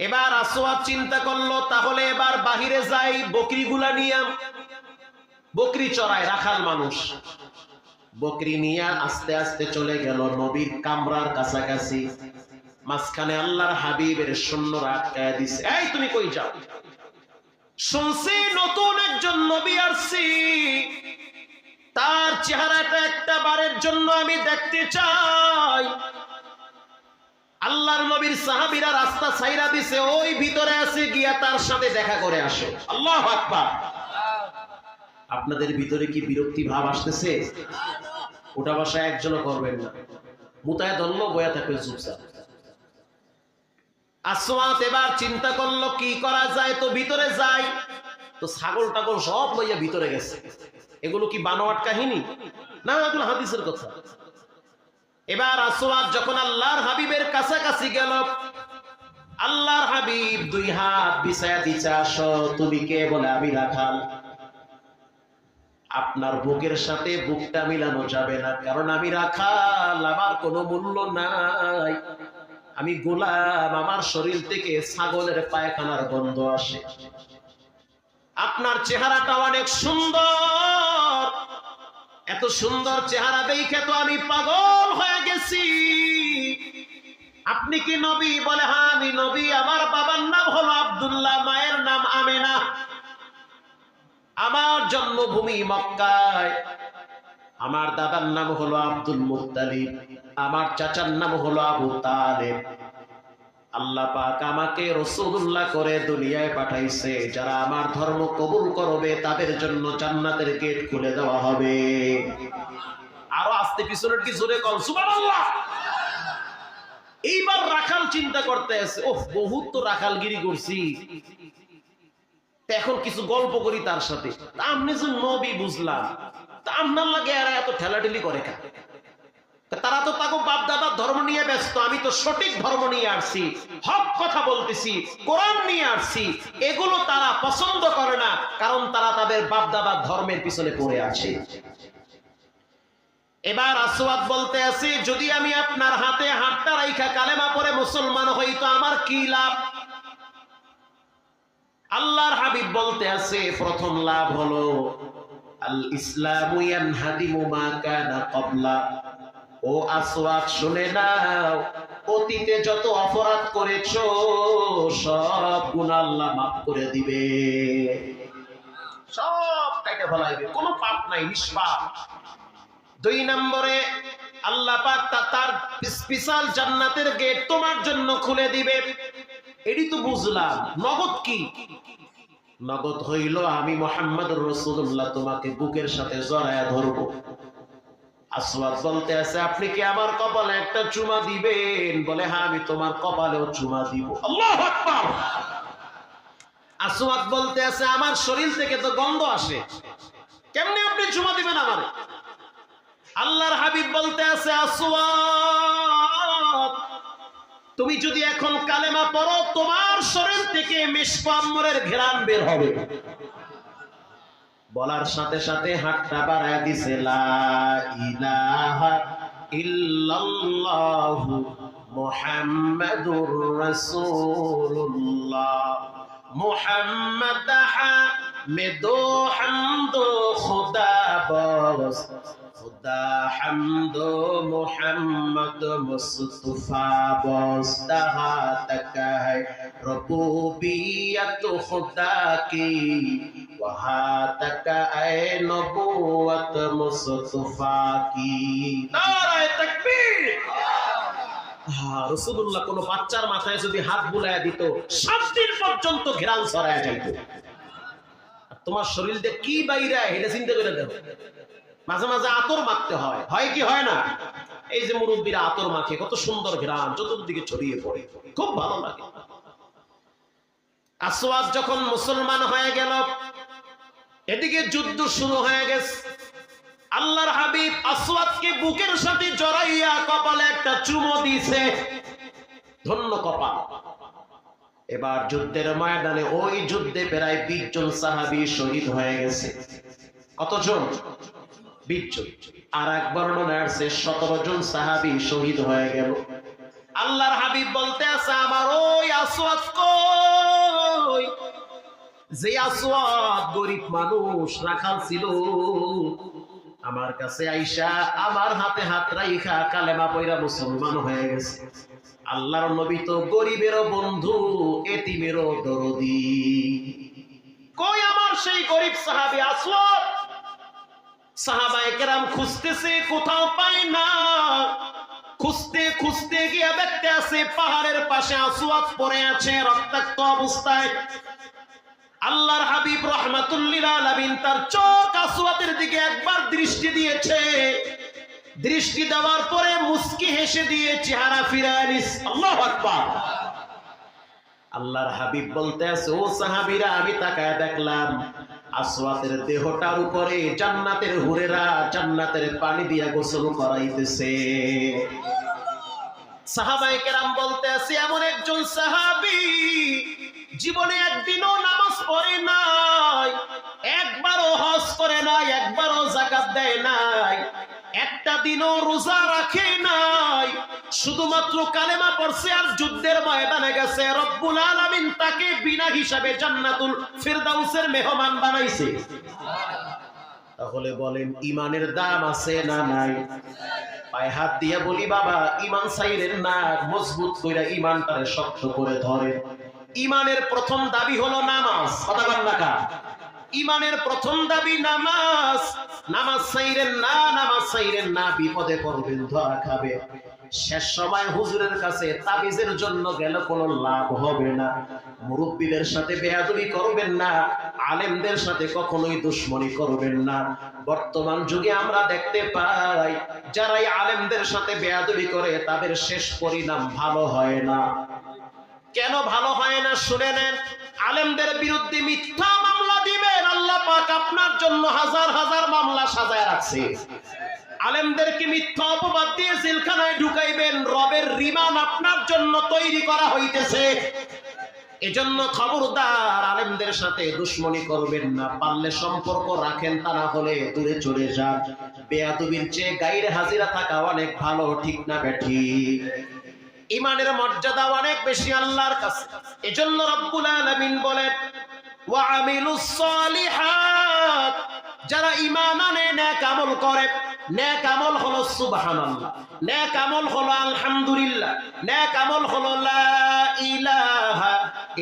এবার আসওয়াদ চিন্তা করলো তাহলে এবার বাহিরে যাই, বকরিগুলা নিয়ে। বকরি চড়ায় রাখাল মানুষ, বকরি নিয়ে আস্তে আস্তে চলে গেল নবীর কামরার কাছাকাছি। মাঝখানে আল্লাহর হাবিবের সৈন্যরা আটকায় দিছে, এই তুমি কই যাও? শুনছি নতুন একজন নবী আসছে, তার চেহারাটা একটা বারের জন্য আমি দেখতে চাই। আল্লাহর নবীর সাহাবীরা রাস্তা ছাইরা দিছে, ওই ভিতরে আছে, গিয়া তার সাথে দেখা করে আসো। আল্লাহু আকবার। আপনাদের ভিতরে কি বিরক্তি ভাব আসতেছে? ওটা বসা একজনও করবেন না, মুতায় ধন্য বয়া থাকবে চুপচাপ। আসওয়াদ এবার চিন্তা করলো কি করা যায়, তো ভিতরে যাই। তো ছাগল টাগল সব লইয়া ভিতরে গেছে। এগুলো কি বানোয়াট কাহিনী না, এগুলো হাদিসের কথা। এবার আসওয়াদ যখন আল্লাহর হাবিবের কাছাকাছি গেল, আল্লাহর হাবিব দুই হাত বিছায়া দিছে, আসো। তুমি কে? বলে আমি রাখাল। আপনার বুকের সাথে বুকটা মিলানো যাবে না, কারণ আমি রাখাল, আমার কোনো মূল্য নাই, আমি গোলাম, আমার শরীর থেকে ছাগলের পায়খানার গন্ধ আসে। আপনার চেহারাটা অনেক সুন্দর, এত সুন্দর চেহারা দেখে তো আমি পাগল হয়ে গেছি। আপনি কি নবী? বলে হ্যাঁ আমি নবী। আমার বাবার নাম হলো আব্দুল্লাহ, মায়ের নাম আমেনা, আমার জন্মভূমি মক্কায়, আমার দাদার নাম হলো আব্দুল মুত্তালিব, আমার চাচার নাম হলো আবু তালেব। আল্লাহ পাক আমাকে রাসূলুল্লাহ করে দুনিয়ায় পাঠাইছে, যারা আমার ধর্ম কবুল করবে তাদের জন্য জান্নাতের গেট খুলে দেওয়া হবে। আরো আস্তে পিছনের কি জোরে কল সুবহানাল্লাহ। এইবার রাখাল চিন্তা করতে আছে, ওহ বহুত তো রাখালগিরি করছি, এখন কিছু গল্প করি তার সাথে। আপনি যে নবী বুঝলাম, তা আপনার লাগে এরা এত ঠেলাঠেলি করে কেন? তারা তো তাকে বাপ দাদার ধর্ম নিয়ে ব্যস্ত, আমি তো সঠিক ধর্ম নিয়ে আসছি, হক কথা বলতেছি, কোরআন নিয়ে আসছি। এগুলো তারা পছন্দ করে না, কারণ তারা তাদের বাপ দাদার ধর্মের পিছনে পড়ে আছে। এবার আসওয়াদ বলতে আছে, যদি আমি আপনার হাতে হাতটা রাইখা কালেমা পড়ে মুসলমান হই তো আমার কি লাভ? আল্লাহর হাবিব বলতে আছে, প্রথম লাভ হলো আল ইসলামু ইয়ানহাদিমু মা কানা ক্বাবলা। ও আসওয়াদ শুনে নাও, অতীতে যত অপরাধ করেছো সব গুনাহ আল্লাহ মাফ করে দিবে, সব কাইটা ফেলাইবে, কোনো পাপ নাই, নিষ্পাপ। দুই নম্বরে আল্লাহ পাক তার স্পেশাল জান্নাতের গেট তোমার জন্য খুলে দিবে। এটি তো বুঝলাম, নগদ কি? নগদ হইল আমি মুহাম্মদুর রাসূলুল্লাহ তোমাকে বুকের সাথে জড়ায়া ধরবো। আসওয়াদ বলতে আছে, আপনি কি আমার কপালে একটা চুমা দিবেন? বলে হ্যাঁ আমি তোমার কপালেও চুমা দিব। আল্লাহু আকবার। আসওয়াদ বলতে আছে, আমার শরীর থেকে তো গন্ধ আসে, কেমনে আপনি চুমা দিবেন আমারে? আল্লাহর হাবিব বলতে আছে, আসওয়াদ তুমি যদি এখন কালেমা পড়ো তোমার শরীর থেকে মিশক আম্বরের ঘ্রাণ বের হবে। বলার সাথে সাথে হাতটা বাড়ায় দিছে, লা ইলাহা ইল্লাল্লাহু মুহাম্মাদুর রাসূলুল্লাহ। মুহাম্মদ হামিদু হামদু খুদা বস, খুদা হামদু মুহাম্মদ মুস্তাফা বস, তাহা তক है रबूबियत खुदा की, वहाँ तक है नबूवत मुस्तफा की। नारे तकबीर। রাসূলুল্লাহ কোন বাচ্চার মাথায় যদি হাত বুলায়া দিত 7 দিন পর্যন্ত ঘেরান ছড়ায়া যাইত। তোমার শরীর দিয়ে কি বাইরে এটা চিন্তা করে দেখো। মাঝে মাঝে আতর মাখতে হয়, হয় কি হয় না? এই যে মুরব্বীরা আতর মাখে, কত সুন্দর ঘ্রাণ চতুর্দিকে ছড়িয়ে পড়ে, খুব ভালো লাগে। আসওয়াদ যখন মুসলমান হয়ে গেল, এদিকে যুদ্ধ শুরু হয়ে গেছে। আল্লাহর হাবিব আসওয়াদকে বুকের সাথে জড়াইয়া কপালে একটা চুমো দিয়েছে, ধন্য কপাল। এবার যুদ্ধের ময়দানে, ওই যুদ্ধে প্রায় 20 জন সাহাবী শহীদ হয়ে গেছে। কতজন? 20 জন। আর এক বর্ণনায় আছে 17 জন সাহাবী শহীদ হয়ে গেল। আল্লাহর হাবিব বলতে আছে, আমার ওই আসওয়াদ কই? যে আসওয়াদ গরিব মানুষ রাখাল ছিল, আমার কাছে আইসা আমার হাতে হাত রাইখা কালেমা পয়রা মুসলমান হয়ে গেছে। আল্লাহর নবী তো গরিবেরও বন্ধু, এতিমেরও দরদি। কই আমার সেই গরিব সাহাবী আসওয়াদ? সাহাবায়ে কেরাম খুঁজতেছে, কোথাও পায় না। খুঁজতে খুঁজতে গিয়ে দেখতে আছে পাহাড়ের পাশে আসওয়াদ পড়ে আছে রক্তাক্ত অবস্থায়। আল্লাহর হাবিব রাহমাতুল লিল আলামিন তার চোখ আসওয়াদের দিকে একবার দৃষ্টি দিয়েছে। দৃষ্টি দেওয়ার পরে মুস্কি হেসে দিয়ে চেহারা ফিরায় নিস। আল্লাহু আকবার। আল্লাহর হাবিব বলতে আছে, ও সাহাবীরা, আমি তাকায় দেখলাম আসওয়াদের দেহটার উপরে জান্নাতের হুরেরা জান্নাতের পানি দিয়া গোসল করাইতেছে। সাহাবায়ে কেরাম বলতে আছে, এমন একজন সাহাবী জীবনে একদিনও নামাজ পড়ে নাই, একবারও হজ করে নাই, একবারও যাকাত দেয় নাই, একটা দিনও রোজা রাখে নাই, শুধুমাত্র কালেমা পড়ছে আর যুদ্ধের ময়দানে গেছে। রব্বুল আলামিন তাকে বিনা হিসাবে জান্নাতুল ফিরদাউসের মেহমান বানাইছে। তাহলে বলেন ইমানের দাম আছে না নাই? পায়ে হাত দিয়ে বলি বাবা, ইমান সাইরেন না, মজবুত কইরা ইমানটারে শক্ত করে ধরে। ইমানের প্রথম দাবি হলো নামাজ। কথা বলেন না? ইমানের প্রথম দাবি নামাজ। নামাজ সাইরেন না, নামাজ সাইরেন না, বিপদে পড়বেন, ধরা খাবে। শেষ সময় হুজুরের কাছে তাবিজের জন্য গেলে কোনো লাভ হবে না। মুরব্বীদের সাথে বেয়াদবি করবেন না, আলেমদের সাথে কখনোই দুশমনি করবেন না। বর্তমান যুগে আমরা দেখতে পাই যারাই আলেমদের সাথে বেয়াদবি করে তাদের শেষ পরিণাম ভালো হয় না। কেন ভালো হয় না শুনে নেন। আলেমদের বিরুদ্ধে মিথ্যা মামলা দিবেন, আল্লাহ পাক আপনার জন্য হাজার হাজার মামলা সাজায় রাখছে। আলেমদেরকে মিথ্যা অপবাদ দিয়ে জেলখানায় ঢুকাইবেন, রবের রিমান্ড আপনার জন্য তৈরি করা হইতেছে। এজন্য খবরদার, আলেমদের সাথে দুশমনি করবেন না। পারলে সম্পর্ক রাখেন, তা না হলে দূরে চলে যান। বেয়াদবির চেয়ে গায়রে হাজিরা থাকা অনেক ভালো, ঠিক না বেঠিক? ইমানের মর্যাদা অনেক বেশি আল্লাহর কাছে। এজন্য রব্বুল আলামিন বলেন, ওয়া আমিলুস সালিহাত, যারা ঈমান আনে, নেক আমল করে। নেক আমল হলো সুবহানাল্লাহ, নেক আমল হলো আলহামদুলিল্লাহ, নেক আমল হলো লা ইলাহা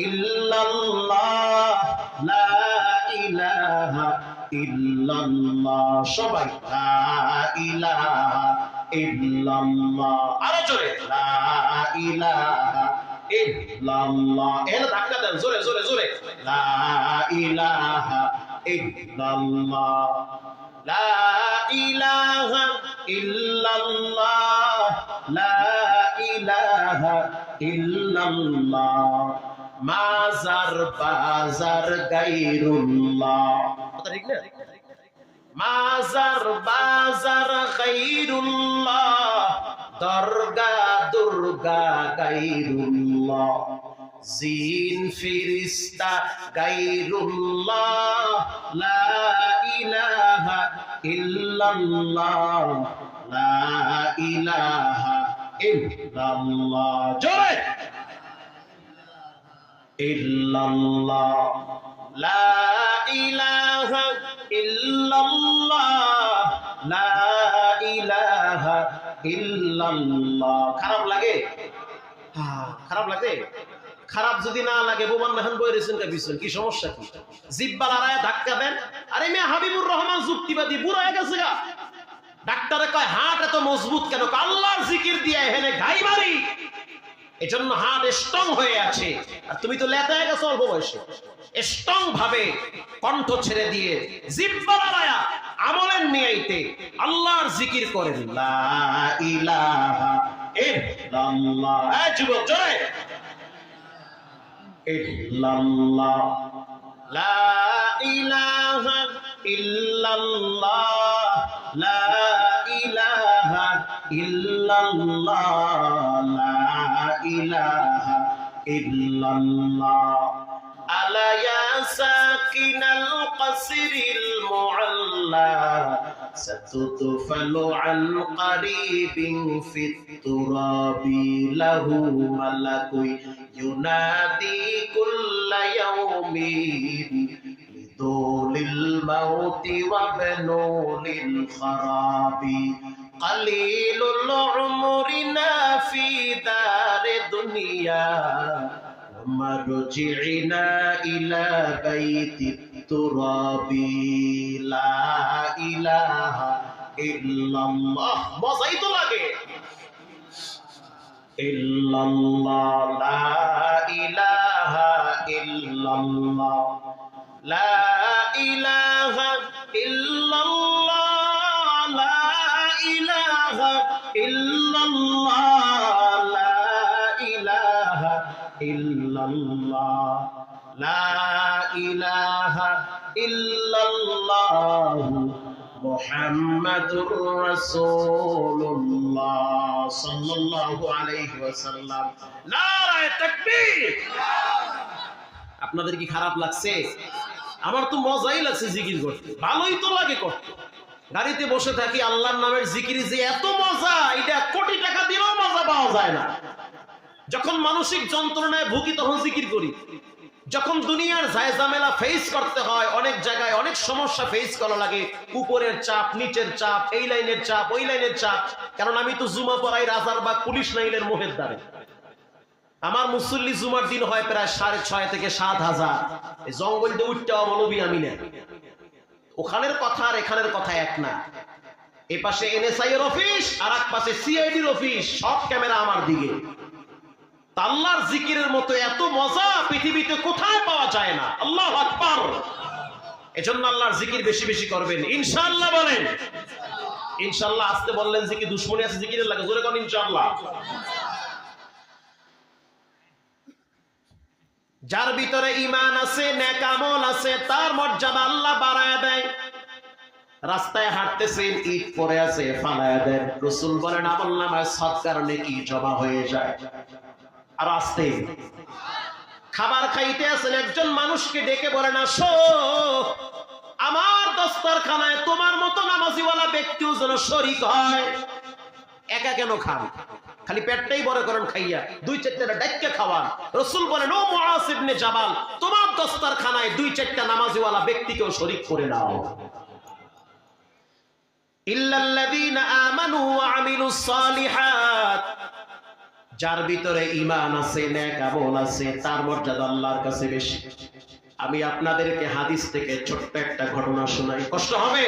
ইল্লাল্লাহ, লা ইলাহা ইল্লাল্লাহ। সবাই লা ইলাহা ইল্লাল্লাহ। আরো জোরে লা ইলাহা ইল্লাল্লাহ। এর ধাক্কা দেন জোরে জোরে জোরে। লা ইলাহা ইল্লাল্লাহ, লা ইলাহা ইল্লাল্লাহ, লা ইলাহা ইল্লাল্লাহ। মাজার বাজার গায়রুল্লাহ। কথা ঠিক না? মাজার বাজার গায়রুল্লাহ, দরগা দুর্গা গায়রুল্লাহ, জিন ফিরিস্তা গায়রুল্লাহ, লা ইলাহা ইল্লাল্লাহ, লা ইলাহা ইল্লাল্লাহ। জোরে ইল্লাল্লাহ, লা ইলাহা ইল্লাল্লাহ, লা ইলাহা ইল্লাল্লাহ। খারাপ লাগে? খারাপ লাগে? খারাপ যদি না লাগে, বোমান মেহান বই রেছেন কাবিছেন, কি সমস্যা কি? জিব্বা লড়ায় ধাক্কা দেন। আরে মেয়ে হাবিবুর রহমান যুক্তিবাদী বুড়ো হয়ে গেছে গা। ডাক্তারে কয় হাট এত মজবুত কেন? আল্লাহর জিকির দিয়ে এখানে গাই মারি, এজন্য হাট স্ট্রং হয়ে আছে। আর তুমি তো লেতায় গেছো অল্প বয়সে। স্ট্রং ভাবে কণ্ঠ ছেড়ে দিয়ে জিব্বা লড়ায়া আমলের নিয়াইতে আল্লাহর জিকির করেন। লা ইলাহা ইল্লাল্লাহ। এই যুবক জোরে ইল্লাল্লাহ, লা ইলাহা ইল্লাল্লাহ, লা ইলাহা ইল্লাল্লাহ, লা ইলাহা ইল্লাল্লাহ। আলা ইয়া সাকিনাল কসরিল মুআল্লা, সাতুদফালু আন কারিবিন ফিত তুরাবি, লাহু মালাকুই ইউনাদি কুল্লা ইয়াউমিন الموت وابن للخراب قليل عمرنا في دار الدنيا ومرجعنا إلى بيت التراب لا إله إلا الله مزايد লাগে إلا الله لا إله إلا الله لا إله إلا الله لا إله إلا الله لا إله إلا الله لا إله إلا الله محمد رسول الله صلى الله عليه وسلم নারায়ে তাকবীর আপনাদের কি খারাপ লাগছে আমার তো মজাই লাগছে জিকির করতে ভালোই তো লাগে করতে গাড়িতে বসে থাকি আল্লাহর নামের জিকিরে যে এত মজা এটা কোটি টাকা দিলেও মজা পাওয়া যায় না যখন মানসিক যন্ত্রণায় ভুগি তখন জিকির করি যখন দুনিয়ার ঝামেলা ফেস করতে হয় অনেক জায়গায় অনেক সমস্যা ফেস করা লাগে উপরের চাপ নিচের চাপ এই লাইনের চাপ ওই লাইনের চাপ কারণ আমি তো জুমা পড়াই রাজারবাগ পুলিশ লাইনের মোহের দ্বারে আমার মুসল্লি জুমার দিন হয় প্রায় 6,500 থেকে 7,000 এই জঙ্গল দিয়ে উঠতেও মৌলবী আমি না ওখানের কথা আর এখানের কথা এক না এই পাশে এনএসআই এর অফিস আর এক পাশে সিআইডির অফিস সব ক্যামেরা আমার দিকে আল্লাহর জিকিরের মতো এত মজা পৃথিবীতে কোথায় পাওয়া যায় না আল্লাহু আকবার এজন্য আল্লাহর জিকির বেশি বেশি করবেন ইনশাআল্লাহ বলেন ইনশাআল্লাহ আস্তে বললেন যে কি দুশমনি আছে জিকিরের লাগে জোরে কোন ইনশাআল্লাহ যার ভিতরে ঈমান আছে নেক আমল আছে তার মর্যাদা আল্লাহ বাড়ায় দেয় রাস্তায় হাঁটতেছেন ইট পড়ে আছে ফালায়া দেন রাসূল বলেন আমলনামায় সদকার নেকি জমা হয়ে যায় আর আস্তে খাবার খাইতে আছেন একজন মানুষকে ডেকে বলেন আসো আমার দস্তরখানায় তোমার মতো নামাজিওয়ালা ব্যক্তিও যেন শরীক হয় একা কেন খান খালি পেটটাই বড় করেন খাইয়া দুই চারটা ডাক্কে খাওয়ান রাসূল বলেন ও মুআজ ইবনে জাবাল তোমার দস্তরখানায় দুই চারটা নামাজিওয়ালা ব্যক্তিকেও শরীক করে নাও ইল্লাল্লাযীনা আমানু ওয়া আমিলুস সালিহাত যার ভিতরে ঈমান আছে নেক আমল আছে তার মর্যাদা আল্লাহর কাছে বেশি আমি আপনাদেরকে হাদিস থেকে ছোট্ট একটা ঘটনা শোনাই কষ্ট হবে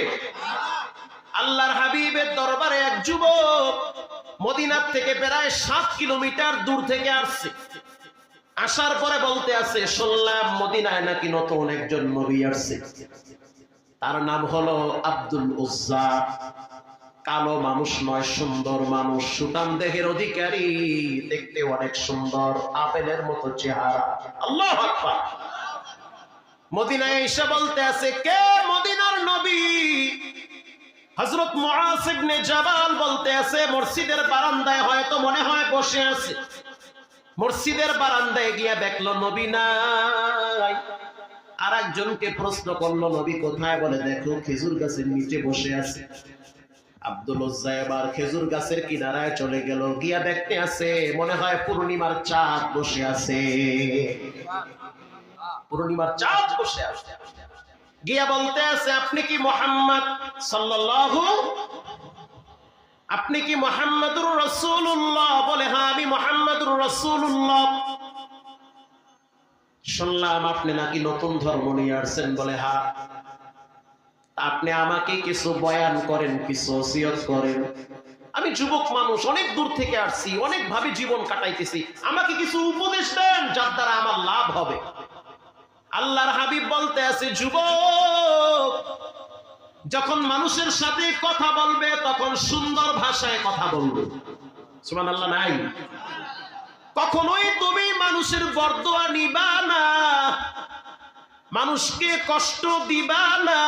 আল্লাহর হাবিবের দরবারে এক যুবক মদিনা থেকে প্রায় 7 কিলোমিটার দূর থেকে আসছে আসার পরে বলতে আছে শুনলাম মদিনায় নাকি নতুন একজন নবী আসছে তার নাম হলো আব্দুল উজ্জা কালো মানুষ নয় সুন্দর মানুষ সুঠাম দেহের অধিকারী দেখতে অনেক সুন্দর আপেলের মতো চেহারা আল্লাহু আকবার মদিনায় এসে বলতে আছে কে মদিনার নবী হযরত মুআজ ইবনে জাবাল বলতে আছে মসজিদের বারান্দায় হয়তো মনে হয় বসে আছে মসজিদের বারান্দায় গিয়া দেখলো নবী নাই আরেকজনকে প্রশ্ন করলো নবী কোথায় বলে দেখো খেজুর গাছের নিচে বসে আছে আব্দুল উজ্জা এবার খেজুর গাছের কিনারায় চলে গেল গিয়া দেখতে আছে মনে হয় পূর্ণিমার চাঁদ বসে আছে পূর্ণিমার চাঁদ বসে আছে গিয়া বলতে আছে আপনি কি মুহাম্মদ সাল্লাল্লাহু আপনি কি মুহাম্মাদুর রাসূলুল্লাহ বলে হ্যাঁ আমি মুহাম্মাদুর রাসূলুল্লাহ শুনলাম আপনি নাকি নতুন ধর্ম নিয়ে আসছেন বলে হ্যাঁ আপনি আমাকে কিছু বয়ান করেন কিছু ওসিয়ত করেন আমি যুবক মানুষ অনেক দূর থেকে আসছি অনেক ভাবে জীবন কাটাইতেছি আমাকে কিছু উপদেশ দেন যার দ্বারা আমার লাভ হবে আল্লাহর হাবিব বলতে আছে যুবক যখন মানুষের সাথে কথা বলবে তখন সুন্দর ভাষায় কথা বলবে সুবহানাল্লাহ নাই কখনোই তুমি মানুষের বরদোয়া নিবা না মানুষকে কষ্ট দিবা না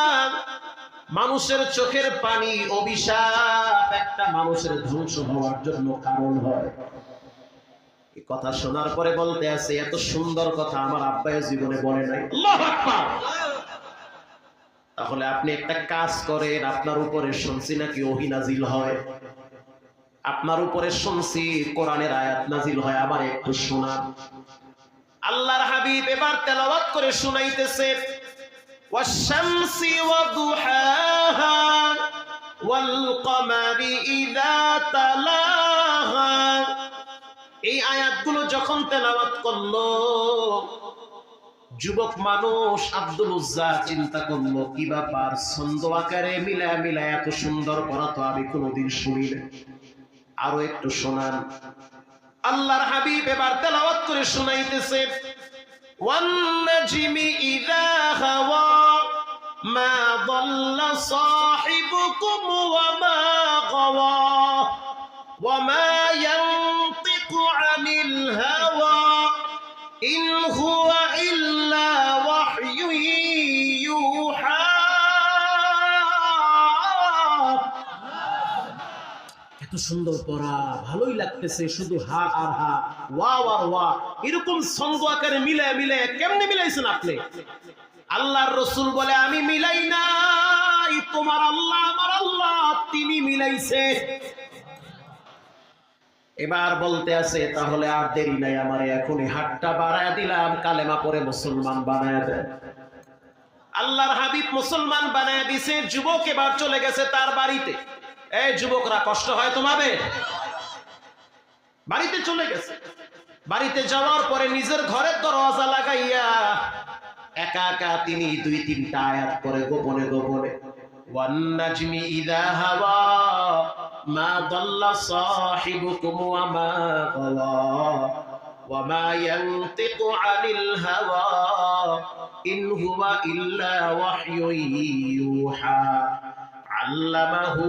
মানুষের চোখের পানি অভিশাপ একটা মানুষের ধ্বংস হওয়ার জন্য কারণ হয় এই কথা শোনার পরে বলতে আছে এত সুন্দর কথা আমার আব্বায়ে জীবনে বলে নাই আল্লাহু আকবার তাহলে আপনি একটা কাজ করেন আপনার উপরে শুনছি নাকি ওহী নাজিল হয় আপনার উপরে শুনছি কোরআনের আয়াত নাজিল হয় আবার একটু শোনান আল্লাহর হাবিব এবার তেলাওয়াত করে শুনাইতেছে ওয়াশ-শামসি ওয়া দুহাহা ওয়াল কমারি ইযা তালাহা। এই আয়াতগুলো যখন তেলাওয়াত করলো যুবক মানুষ আব্দুল উজ্জা চিন্তা করলো কি ব্যাপার, ছন্দ আকারে মিলায় মিলায় এত সুন্দর পড়া তো আমি কোনোদিন শুনি না, আরো একটু শোনান। আল্লাহর হাবিব এবার তেলাওয়াত করে শোনাইতেছে, ওয়ান নাজমি ইযা হাওয়া মা দাল্লা সাহিবুকুম ওয়া মা গাওয়া ওয়া মা ইয়ানতিকু আনিল হাওয়া ইন হুয়া ইল্লা ওয়াহয়ু ইউহা। এত সুন্দর পড়া, ভালোই লাগতেছে, শুধু হা আর হা, ওয়া আর ওয়া, এরকম ছন্দ আকারে মিলায় মিলায় কেমনে মিলাইছেন আপনি? আল্লাহর রাসূল বলে আমি মিলাই নাই, তোমার আল্লাহ আমার আল্লাহ তিনি মিলাইছে। এবার বলতে আছে তাহলে আর দেরি নাই, আমার এখনই হাতটা বাড়ায় দিলাম, কালেমা পড়ে মুসলমান বানায় দেন। আল্লাহর হাবিব মুসলমান বানায় দিছে। যুবক এবার চলে গেছে তার বাড়িতে। এই যুবকরা, কষ্ট হয় তোমাদের? বাড়িতে চলে গেছে। বাড়িতে যাওয়ার পরে নিজের ঘরের দরওয়াজা লাগাইয়া একা একা তিনি 2-3টা আয়াত পড়ে গোপনে গোপনে, ওয়ান নাজমি ইযা হাওয়া মা দাল্লা সাহিবুকুম ওয়া মা গাওয়া ওয়া মা ইয়ানতিকু আনিল হাওয়া ইন হুয়া ইল্লা ওয়াহয়ু ইউহা আল্লামাহু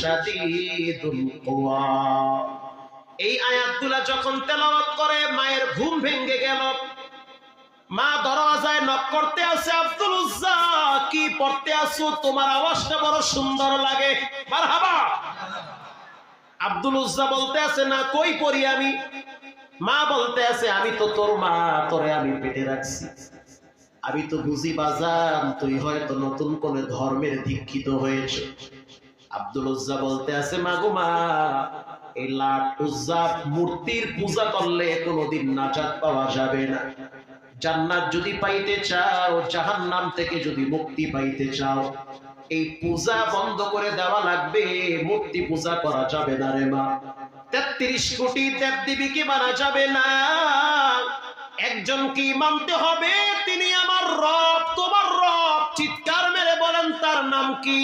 শাদীদুল কুওয়া। এই আয়াতগুলো যখন তেলাওয়াত করে মায়ের ঘুম ভেঙে গেল। মা দরওয়াজায় নক করতে আছে, আব্দুল উজ্জা কি পড়তে আসো, তোমার আওয়াজটা বড় সুন্দর লাগে, মারহাবা। আব্দুল উজ্জা বলতে আছে না, কই পড়ি আমি। মা বলতে আছে আমি তো তোর মা, তোরে আমি পেটে রাখছি, আমি তো বুঝি বাজান তুই হয়তো নতুন কোন ধর্মের দীক্ষিত হয়েছে। আব্দুল উজ্জা বলতে আছে মা গো মা, এই লাট উজ্জা মূর্তির পূজা করলে কোনোদিন নাজাত পাওয়া যাবে না। জান্নাত যদি পাইতে চাও, জাহান্নাম থেকে যদি মুক্তি পাইতে চাও, এই পূজা বন্ধ করে দেওয়া লাগবে, মূর্তি পূজা করা যাবে না রে মা। 33 কোটি দেবদেবীকে মানা যাবে না, একজনকে মানতে হবে, তিনি আমার রব, তোমার রব। চিৎকার মেরে বলেন তার নাম কি?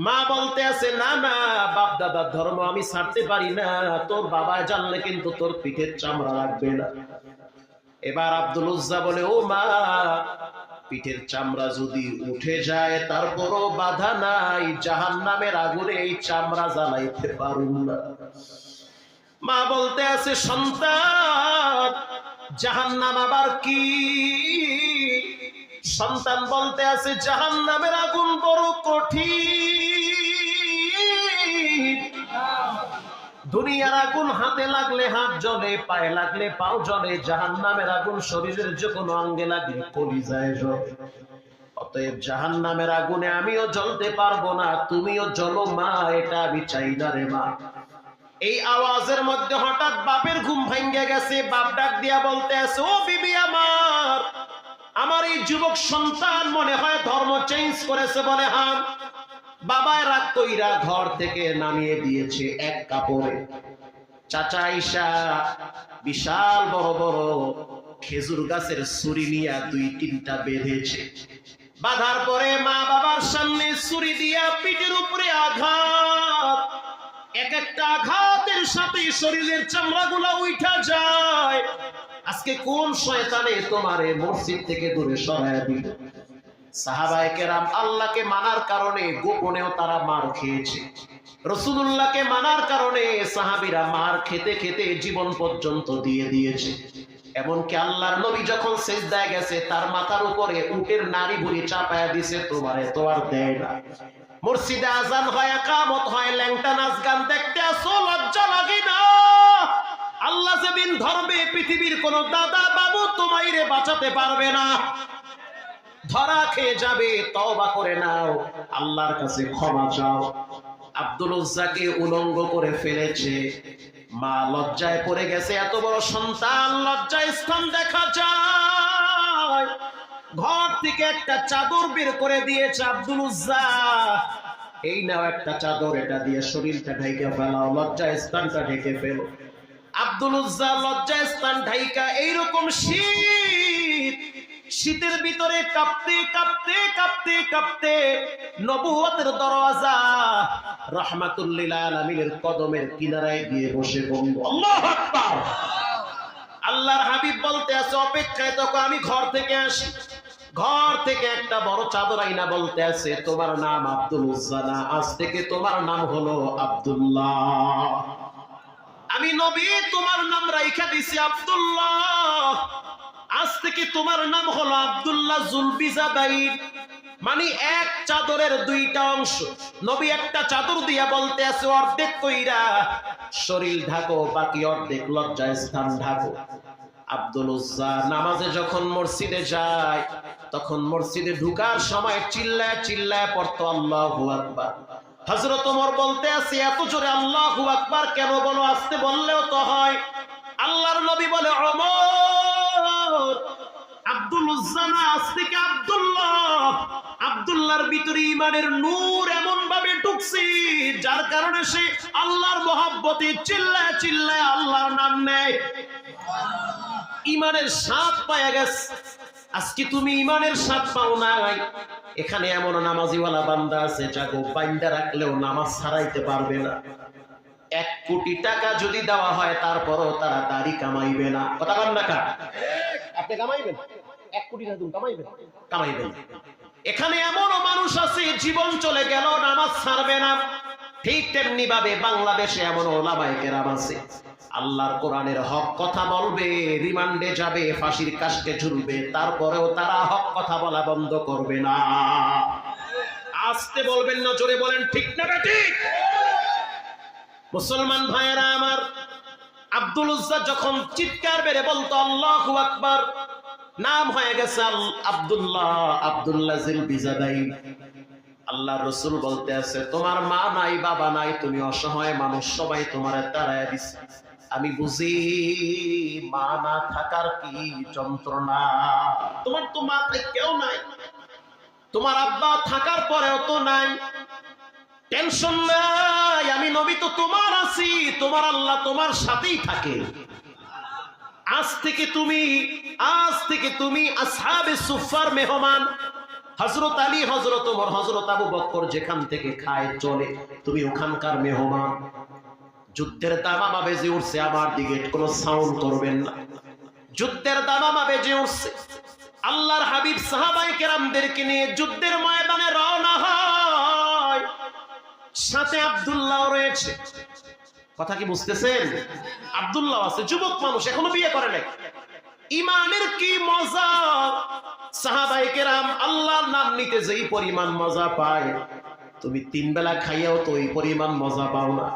মা বলতে আছে না না, বাপ দাদার ধর্ম আমি ছাড়তে পারি না, তোর বাবা জানলে কিন্তু তোর পিঠের চামড়া লাগবে না। এবার আব্দুল উজ্জা বলে ও মা, পিঠের চামড়া যদি উঠে যায় তারপরও বাধা নাই, জাহান্নামের আগুনে এই চামড়া জ্বালাইতে পারুন না। মা বলতে আছে সন্তান, জাহান্নাম আবার কি? সন্তান বলতে আছে জাহান্নামের আগুন বড় কঠিন, দুনিয়ার আগুন হাতে লাগলে হাত জ্বলে, পায়ে লাগলে পাও জ্বলে, জাহান্নামের আগুন শরীরের যে কোনো অঙ্গে লাগলে কলিজায় জ্বলে। অতএব জাহান্নামের আগুনে আমিও জ্বলতে পারবো না, তুমিও জ্বলো মা, এটা আমি চাই না রে মা। এই আওয়াজের মধ্যে হঠাৎ বাপের ঘুম ভেঙে গেছে। বাপ ডাক দিয়া বলতে আছে ও বিবি আমার, আমার এই যুবক সন্তান মনে হয় ধর্ম চেঞ্জ করেছে। বলে হ্যাঁ। বাবায় রাগ কইরা ঘর থেকে নামিয়ে দিয়েছে এক কাপড়ে। চাচা আইসা বিশাল বড় বড় খেজুর গাছের ছুরি নিয়ে 2-3টা বেঁধেছে। বাঁধার পরে মা বাবার সামনে ছুরি দিয়া পিঠের উপরে আঘাত, এক একটা আঘাতের সাথে শরীরের চামড়াগুলা উঠা যায়। আজকে কোন শয়তানে তোমারে মসজিদ থেকে দূরে সরায় দিল? সাহাবায়ে কেরাম আল্লাহকে মানার কারণে গোপনেও তারা মার খেয়েছে, রাসূলুল্লাহকে মানার কারণে সাহাবীরা মার খেতে খেতে জীবন পর্যন্ত দিয়ে দিয়েছে। এমনকি আল্লাহর নবী যখন সিজদায় গেছে তার মাথার উপরে উটের নাড়ি ভুঁড়ি চাপায়া দিছে, তোমারে তো আর দেয় না। মসজিদে আজান হয়, ইকামত হয়, ল্যাংটা নাচ গান দেখতে আসো, লজ্জা লাগে না? আল্লাহ যেদিন ধরবে পৃথিবীর কোন দাদা বাবু তোমাইরে বাঁচাতে পারবে না, ধরা খেয়ে যাবে। তওবা করে নাও, আল্লাহর কাছে ক্ষমা চাও। আব্দুল উজ্জাকে উলঙ্গ করে ফেলেছে, মা লজ্জায় পড়ে গেছে। এত বড় সন্তান লজ্জায় স্থান দেখা যায়। ঘর থেকে একটা চাদর বের করে দিয়েছে আব্দুল উজ্জা, এই নাও একটা চাদর, এটা দিয়ে শরীরটা ঢেকে ফেলাও, লজ্জা স্থানটা ঢেকে ফেলো। আব্দুল উজ্জা লজ্জা স্থান ঢাইকা এইরকম শীতের ভিতরে কাঁপতে কাঁপতে কাঁপতে কাঁপতে নবুয়তের দরওয়াজা রাহমাতুল লিল আলামিনের কদমের কিনারায় গিয়ে বসে বলল, আল্লাহু আকবার। আল্লাহর হাবিব বলতে আছে, অপেক্ষায় তখন আমি ঘর থেকে আসি। ঘর থেকে একটা বড় চাদর আইনা বলতে আছে, তোমার নাম আব্দুল উজ্জা না, আজ থেকে তোমার নাম হলো আব্দুল্লাহ। আমি নবী তোমার নাম রাইখা দিছি আব্দুল্লাহ, আজ থেকে তোমার নাম হলো আব্দুল্লাহ জুলবিজাদাইন। মানে এক চাদরের দুইটা অংশ। নবী একটা চাদর দিয়া বলতে আছে, অর্ধেক কইরা শরীর ঢাকো, বাকি অর্ধেক লজ্জা স্থান ঢাকো। আব্দুল উজ্জা নামাজে যখন মসজিদে যায়, তখন মসজিদে ঢুকার সময় চিল্লায় চিল্লায় পড়তো আল্লাহু আকবার। হযরত ওমর বলতে আছে, এত জোরে আল্লাহু আকবার কেন বলো, আস্তে বললেও তো হয়। আল্লাহর নবী বলে, ওমর আব্দুল উজ্জা না, আজ থেকে আব্দুল্লাহ। আব্দুল্লাহর ভিতরে ঈমানের নূর এমন ভাবে ঢুকছে, যার কারণে সে আল্লাহর মহব্বতে চিল্লায় চিল্লায় আল্লাহর নাম নেয়। ঈমানের স্বাদ পায়া গেছে। আজকে তুমি ঈমানের স্বাদ পাও নাই। এখানে এমন নামাজিওয়ালা বান্দা আছে, যাকে বাইন্দা রাখলেও নামাজ ছাড়াইতে পারবে না। 1 কোটি টাকা যদি দেওয়া হয়, তারপরও তারা দাড়ি কামাইবে না। কথা বলেন না? আপনি কামাইবেন 1 কোটি টাকা, কামাইবেন কামাইবেন। এখানে এমনও মানুষ আছে, জীবন চলে গেল নামাজ ছাড়বে না। ঠিক তেমনি ভাবে বাংলাদেশে এমন ওলামায়ে কেরাম আছে, আল্লাহর কোরআনের হক কথা বলবে, রিমান্ডে যাবে, ফাঁসির কাস্টে ঝুলবে, তারপরেও তারা হক কথা বলা বন্ধ করবে না। আস্তে বলবেন না, জোরে বলেন, ঠিক না ঠিক? মুসলমান ভাইয়েরা আমার, আব্দুল উজ্জা যখন চিৎকার বেড়ে বলতো আল্লাহু আকবার, নাম হয়ে গেছে আব্দুল্লাহ, আব্দুল্লাহ জুলবিজাদাইন। আল্লাহর রাসূল বলতে আছে, তোমার মা নাই, বাবা নাই, তুমি অসহায় মানুষ, সবাই তোমারে তাড়ায় দিছে। আমি বুঝি মা না থাকার কি যন্ত্রণা। তোমার তো মা কেউ নাই, তোমার আব্বা থাকার পরেও তো নাই। টেনশন নাই, আমি নবী তো তোমার আছি, তোমার আল্লাহ তোমার সাথেই থাকে। আজ থেকে তুমি আসহাবে সুফার মেহমান। হযরত আলী, হযরত ওমর, হযরত আবু বকর যেখান থেকে খায় চলে, তুমি ওখানকার মেহমান। যুদ্ধের দামামা বেজে উঠছে, আমার দিকে কোনো সাউন্ড করবেন না। যুদ্ধের দামামা বেজে উঠছে, আল্লাহর হাবিব সাহাবায়ে কেরামদেরকে নিয়ে যুদ্ধের ময়দানে রওনা হয়। সাথে আব্দুল্লাহ রয়েছে। কথা কি বুঝতেছেন? আব্দুল্লাহ আছে, যুবক মানুষ, এখনো বিয়ে করে নাই। ঈমানের কি মজা! সাহাবায়ে কেরাম আল্লাহর নাম নিতে যেই পরিমাণ মজা পায়, তুমি 3 বেলা খাইয়াও তো ওই পরিমাণ মজা পাও না।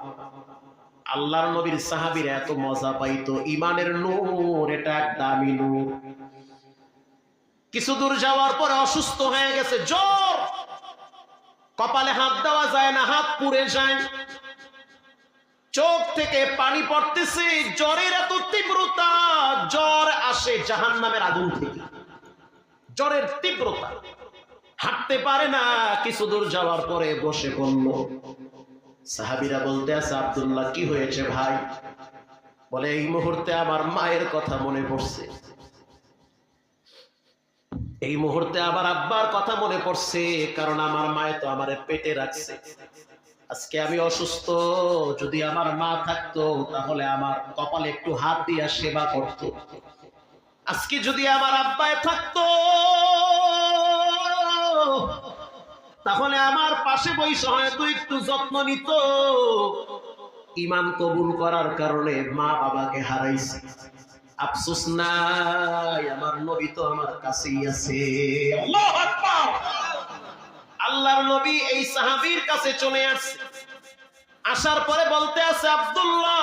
আল্লাহর নবীর সাহাবীরা এত মজা পাইতো, ঈমানের নূর, এটা এক দামি নূর। কিছু দূর যাওয়ার পরে অসুস্থ হয়ে গেছে, জ্বর, কপালে হাত দেওয়া যায় না, হাত পুড়ে যায়, চোখ থেকে পানি পড়তেছে। জ্বরের এত তীব্রতা, জ্বর আসে জাহান্নামের আগুন থেকে, জ্বরের তীব্রতা, হাঁটতে পারে না। কিছু দূর যাওয়ার পরে বসে পড়ল। সাহাবীরা বলতে আছে, আব্দুল্লাহ কি হয়েছে ভাই? বলে, এই মুহূর্তে আমার মায়ের কথা মনে পড়ছে, এই মুহূর্তে আমার আব্বার কথা মনে পড়ছে, কারণ আমার মায়ে তো আমার পেটে রাখছে। আজকে আমি অসুস্থ, যদি আমার মা থাকতো তাহলে আমার কপালে একটু হাত দিয়া সেবা করত। আজকে যদি আমার আব্বায় থাকতো তাহলে আমার পাশে বসে হয়তো একটু যত্ন নিত। ঈমান কবুল করার কারণে মা বাবাকে হারাইছি, আফসোস নাই, আমার নবী তো আমার কাছেই আছে। আল্লাহু আকবার। আল্লাহর নবী এই সাহাবীর কাছে চলে আসছে। আসার পরে বলতে আছে, আব্দুল্লাহ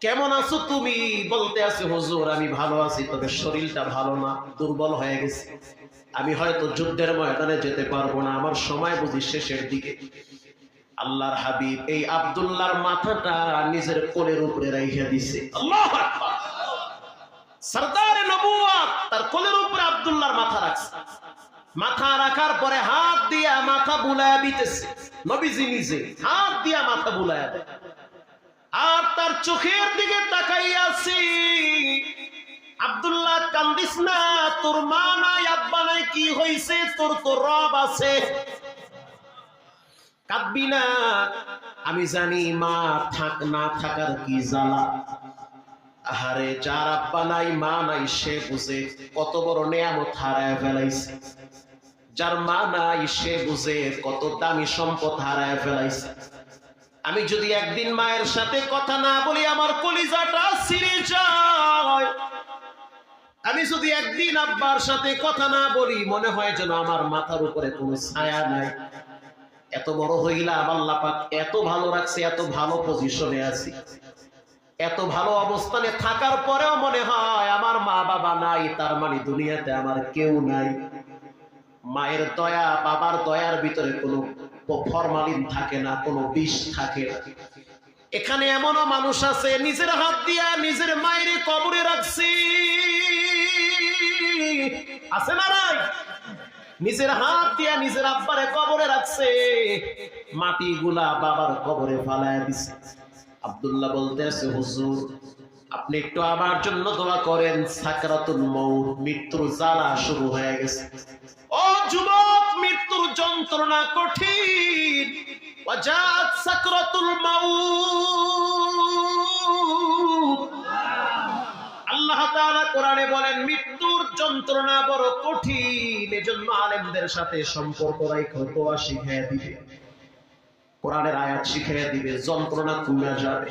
কেমন আছো তুমি? বলতে আছে, হুজুর আমি ভালো আছি, তবে শরীরটা ভালো না, দুর্বল হয়ে গেছে। আমি হয়তো যুদ্ধের ময়দানে যেতে পারবো না, আমার সময় বুঝি শেষের দিকে। আল্লাহর হাবিব এই আব্দুল্লাহর মাথাটা নিজের কোলের উপরে রাইখা দিছে। আল্লাহু আকবার। সরদারে নবুয়ত তার কোলের উপরে আব্দুল্লাহর মাথা রাখছে। মাথা রাখার পরে হাত দিয়া মাথা বুলায়া দিতেছে নবীজি নিজে, হাত দিয়া মাথা বুলায়া দেয়। আর তার চোখের দিকে তাকাইয়া আছি, আব্দুল্লাহ কান্দিস না, তোর মা নাই আব্বা নাই, কি হইছে? তোর তো রব আছে, কাঁদবি না। আমি জানি মা থাক না থাকার কি জ্বালা। আহারে, যার আব্বা নাই মা নাই সে বুঝে কত বড় নেয়ামত হারায় ফেলাইছে। যার মা নাই সে বুঝে কত দামি সম্পদ হারায় ফেলাইছে। আমি যদি একদিন মায়ের সাথে কথা না বলি আমার কলিজাটা ছিঁড়ে যায়। আমি যদি একদিন আব্বার সাথে কথা না বলি মনে হয় যেন আমার মাথার উপরে কোনো ছায়া নাই। এত বড় হইলাম, আল্লাহ পাক এত ভালো রাখছে, এত ভালো পজিশনে আছি, এত ভালো অবস্থানে থাকার পরেও মনে হয় আমার মা বাবা নাই, তার মানে দুনিয়াতে আমার কেউ নাই। মায়ের দয়া বাবার দয়ার ভিতরে কোনো ফরমালিন থাকে না, কোনো বিষ থাকে না। এখানে এমনও মানুষ আছে নিজের হাত দিয়া নিজের মায়ের কবরে রাখছি, আছে না নাই? নিজের হাত দিয়া নিজের আব্বারে কবরে রাখছে, মাটি গুলা বাবার কবরে ফালায় দিছে। আব্দুল্লাহ বলতেছে, হুজুর আপনি একটু আমার জন্য দোয়া করেন, সাকরাতুল মউত, মৃত্যুর জ্বালা শুরু হয়ে গেছে। ও যুবক, মৃত্যুর যন্ত্রণা কঠিন। ওয়াজাত সাকরাতুল মাউত, আল্লাহ তাআলা কোরআনে বলেন মৃত্যুর যন্ত্রণা বড় কঠিন। এজন্য আলেমদের সাথে সম্পর্ক রাখো, দোয়া শিখিয়ে দিবে, কোরআনের আয়াত শিখিয়ে দিবে, যন্ত্রণা কমে যাবে।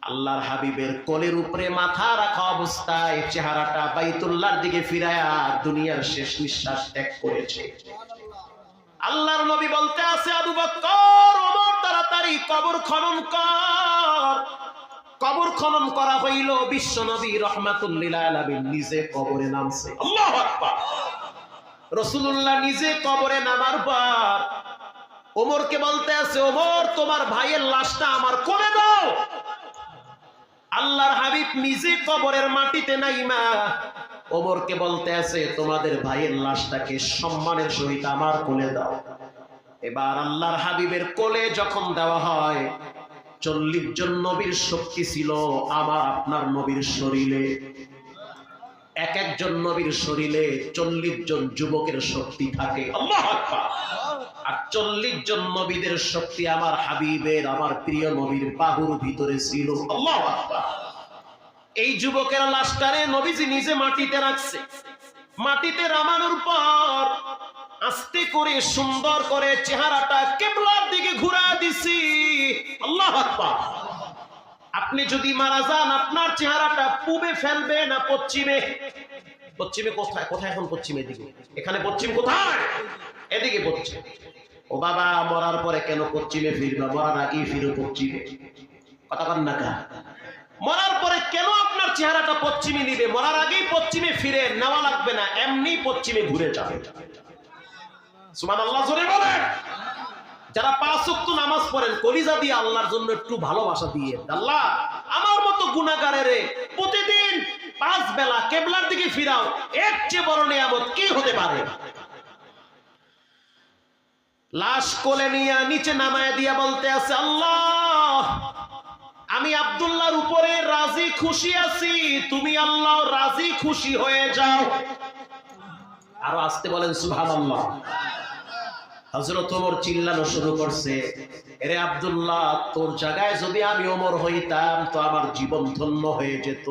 আল্লাহর হাবিবের কোলের উপরে মাথা রাখা অবস্থায় চেহারাটা বাইতুল্লাহর দিকে ফিরায়া দুনিয়ার শেষ নিঃশ্বাস ত্যাগ করেছে। আল্লাহর নবী বলতে আছে, আবু বকর, ওমর তাড়াতাড়ি কবর খনন কর। কবর খনন করা হইল, বিশ্ব নবী রাহমাতুল লিল আলামিন নিজে কবরে নামছে। আল্লাহু আকবার। রাসূলুল্লাহ নিজে কবরে নামার পর ওমরকে বলতে আছে, ওমর তোমার ভাইয়ের লাশটা আমার কোলে দাও। আল্লাহর হাবিব নিজে কবরের মাটিতে নাইমা ওমরকে বলতে আছে, তোমাদের ভাইয়ের লাশটাকে সম্মানের সহিত আমার কোলে দাও। এবার আল্লাহর হাবিবের কোলে যখন দেওয়া হয়, 40 জন নবীর শক্তি ছিল আমার আপনার নবীর শরীরে। এক একজন নবীর শরীরে 40 জন যুবকের শক্তি থাকে। আল্লাহু আকবার। আর 40 জন নবীদের শক্তি আমার হাবিবের, আমার প্রিয় নবীর বাহুর ভিতরে ছিল। আল্লাহু আকবার। এই যুবকের লাশটারে নবীজি নিজে মাটিতে রাখছে। মাটিতে নামানোর পর আস্তে করে সুন্দর করে চেহারাটা কিবলার দিকে ঘুরা দিছি। আল্লাহু আকবার। আপনি যদি মারা যান আপনার চেহারাটা পূবে ফেলবে না পশ্চিমে? পশ্চিমে কোথায়? কোথায় এখন পশ্চিমের দিকে? এখানে পশ্চিম কোথায়? এদিকে পশ্চিম। ও বাবা, মরার পরে কেন পশ্চিমে ফিরবা? মরার আগেই ফিরো পশ্চিমে। কথা বল না কা? মরার পরে কেন আপনার চেহারাটা পশ্চিমে নিবে? মরার আগেই পশ্চিমে ফিরে নেওয়া লাগবে না, এমনি পশ্চিমে ঘুরে যাবে। সুবহানাল্লাহ জোরে বলেন। যারা 5 ওয়াক্ত নামাজ পড়েন কলিজা দিয়ে আল্লাহর জন্য একটু ভালোবাসা দিয়ে, আল্লাহ আমার মতো গুনাহগারের প্রতিদিন 5 বেলা কিবলার দিকে ফিরাও, এর চেয়ে বড় নিয়ামত কি হতে পারে? লাশ কোলে নিয়ে নিচে নামায় দিয়া বলতে আছে, আল্লাহ আমি আব্দুল্লাহর উপরে রাজি খুশি আছি, তুমি আল্লাহ রাজি খুশি হয়ে যাও। আরো আসতে বলেন সুবহানাল্লাহ। হযরত ওমর চিল্লানো শুরু করছে, এরে আব্দুল্লাহ, তোর জায়গায় যদি আমি ওমর হইতাম তো আমার জীবন ধন্য হয়ে যেত।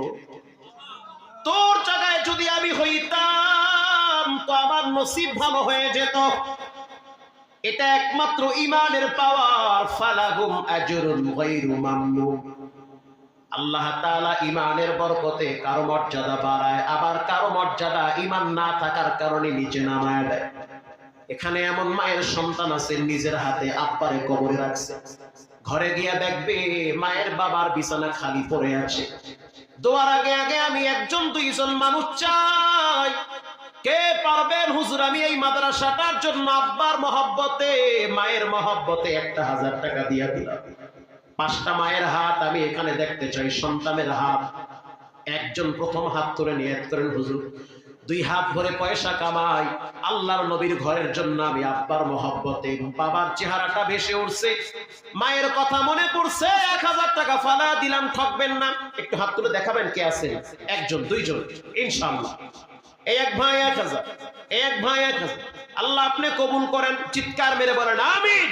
তোর জায়গায় যদি আমি হইতাম তো আমার নসিব ভালো হয়ে যেত। এটা একমাত্র ঈমানের পাওয়ার। ফালাহুম আজরুন গায়রু মামনুন। আল্লাহ তাআলা ঈমানের বরকতে কারো মর্যাদা বাড়ায়, আবার কারো মর্যাদা ঈমান না থাকার কারণে নিচে নামায় দেয়। এখানে এমন মায়ের সন্তান আছে নিজের হাতে আব্বারে কবরে রাখছে, ঘরে গিয়া দেখবে মায়ের বাবার বিছানা খালি পড়ে আছে। দোয়ার আগে আগে আমি 1-2 জন মানুষ চাই, কে পারবেন হুজুর আমি এই মাদ্রাসাটার জন্য আব্বার মহব্বতে মায়ের মহব্বতে 1000 টাকা দিয়া দিলাম। 5টা মায়ের হাত আমি এখানে দেখতে চাই, সন্তানের হাত। একজন প্রথম হাত তুলে নিয়ত করেন, হুজুর 2 হাত ভরে পয়সা কামাই, আল্লাহর নবীর ঘরের জন্য আমি আব্বার মহব্বতে বাবার চেহারাটা ভেসে উঠছে, মায়ের কথা মনে পড়ছে, 1000 টাকা ফালা দিলাম, ঠকবেন না। একটু হাত তুলে দেখাবেন কে আছেন? একজন, দুইজন, ইনশাআল্লাহ। এই এক ভাই 1000, এক ভাই 1000। আল্লাহ আপনি কবুল করেন, চিৎকার মেরে বলেন আমিন।